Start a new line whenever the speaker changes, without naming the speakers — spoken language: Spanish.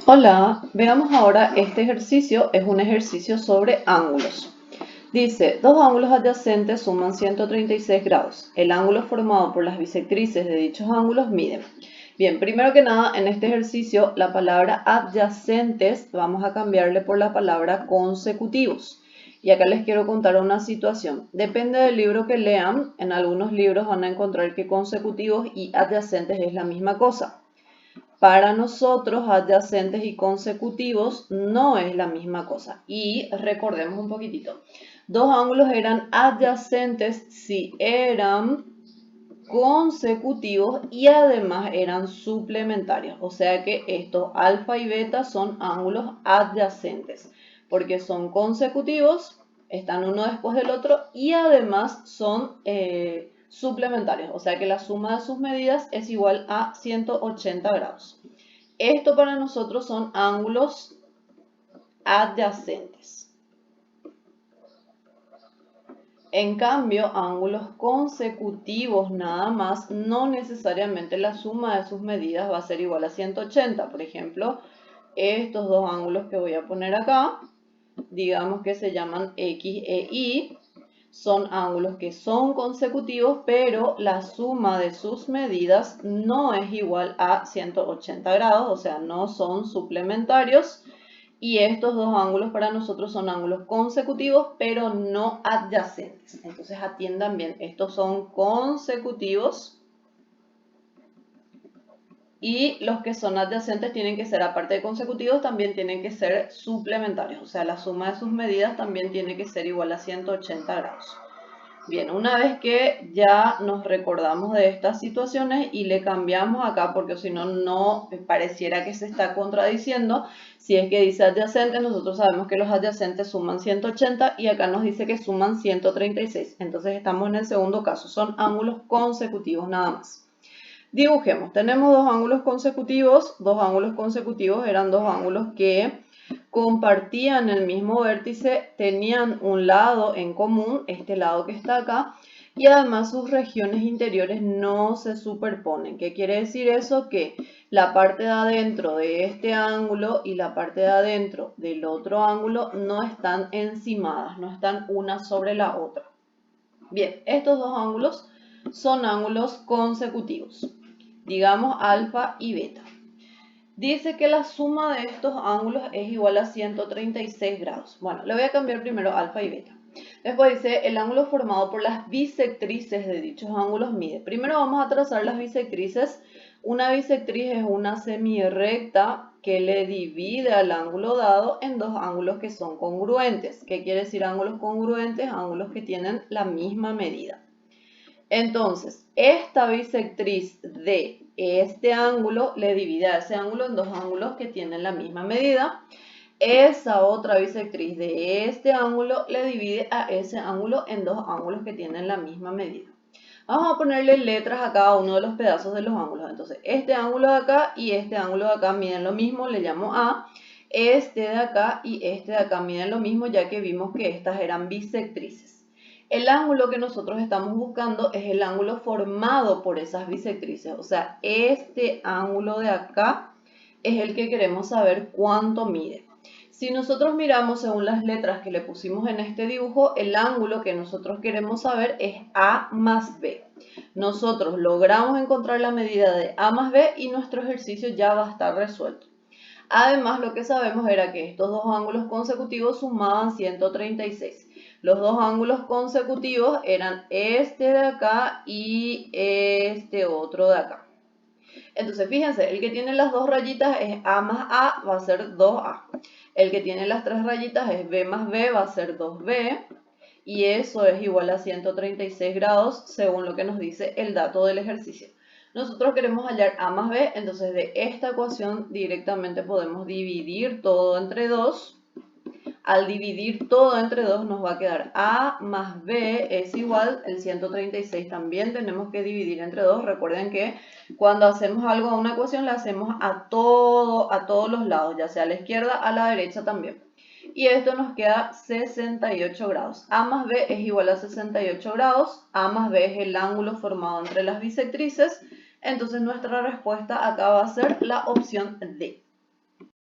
Hola, veamos ahora este ejercicio, es un ejercicio sobre ángulos. Dice, dos ángulos adyacentes suman 136 grados. El ángulo formado por las bisectrices de dichos ángulos miden. Bien, primero que nada, en este ejercicio, la palabra adyacentes vamos a cambiarle por la palabra consecutivos. Y acá les quiero contar una situación. Depende del libro que lean, en algunos libros van a encontrar que consecutivos y adyacentes es la misma cosa. Para nosotros, adyacentes y consecutivos no es la misma cosa. Y recordemos un poquitito. Dos ángulos eran adyacentes si eran consecutivos y además eran suplementarios. O sea que estos alfa y beta son ángulos adyacentes porque son consecutivos, están uno después del otro y además son suplementarios. O sea que la suma de sus medidas es igual a 180 grados. Esto para nosotros son ángulos adyacentes. En cambio, ángulos consecutivos nada más, no necesariamente la suma de sus medidas va a ser igual a 180. Por ejemplo, estos dos ángulos que voy a poner acá, digamos que se llaman X e Y, son ángulos que son consecutivos, pero la suma de sus medidas no es igual a 180 grados, o sea, no son suplementarios. Y estos dos ángulos para nosotros son ángulos consecutivos, pero no adyacentes. Entonces atiendan bien, estos son consecutivos y los que son adyacentes tienen que ser, aparte de consecutivos, también tienen que ser suplementarios. O sea, la suma de sus medidas también tiene que ser igual a 180 grados. Bien, una vez que ya nos recordamos de estas situaciones y le cambiamos acá, porque si no, no pareciera que se está contradiciendo. Si es que dice adyacentes, nosotros sabemos que los adyacentes suman 180 y acá nos dice que suman 136. Entonces estamos en el segundo caso, son ángulos consecutivos nada más. Dibujemos, tenemos dos ángulos consecutivos eran dos ángulos que compartían el mismo vértice, tenían un lado en común, este lado que está acá, y además sus regiones interiores no se superponen. ¿Qué quiere decir eso? Que la parte de adentro de este ángulo y la parte de adentro del otro ángulo no están encimadas, no están una sobre la otra. Bien, estos dos ángulos son ángulos consecutivos, digamos alfa y beta. Dice que la suma de estos ángulos es igual a 136 grados. Bueno, le voy a cambiar primero alfa y beta. Después dice, el ángulo formado por las bisectrices de dichos ángulos mide. Primero vamos a trazar las bisectrices. Una bisectriz es una semirrecta que le divide al ángulo dado en dos ángulos que son congruentes. ¿Qué quiere decir ángulos congruentes? Ángulos que tienen la misma medida. Entonces, esta bisectriz de este ángulo le divide a ese ángulo en dos ángulos que tienen la misma medida. Esa otra bisectriz de este ángulo le divide a ese ángulo en dos ángulos que tienen la misma medida. Vamos a ponerle letras a cada uno de los pedazos de los ángulos. Entonces, este ángulo de acá y este ángulo de acá miden lo mismo, le llamo A. Este de acá y este de acá miden lo mismo, ya que vimos que estas eran bisectrices. El ángulo que nosotros estamos buscando es el ángulo formado por esas bisectrices. O sea, este ángulo de acá es el que queremos saber cuánto mide. Si nosotros miramos según las letras que le pusimos en este dibujo, el ángulo que nosotros queremos saber es A más B. Nosotros logramos encontrar la medida de A más B y nuestro ejercicio ya va a estar resuelto. Además, lo que sabemos era que estos dos ángulos consecutivos sumaban 136. Los dos ángulos consecutivos eran este de acá y este otro de acá. Entonces, fíjense, el que tiene las dos rayitas es A más A, va a ser 2A. El que tiene las tres rayitas es B más B, va a ser 2B. Y eso es igual a 136 grados, según lo que nos dice el dato del ejercicio. Nosotros queremos hallar A más B, entonces de esta ecuación directamente podemos dividir todo entre 2. Al dividir todo entre 2 nos va a quedar A más B es igual, el 136 también tenemos que dividir entre 2. Recuerden que cuando hacemos algo a una ecuación la hacemos a todos los lados, ya sea a la izquierda, a la derecha también. Y esto nos queda 68 grados. A más B es igual a 68 grados. A más B es el ángulo formado entre las bisectrices. Entonces nuestra respuesta acá va a ser la opción D.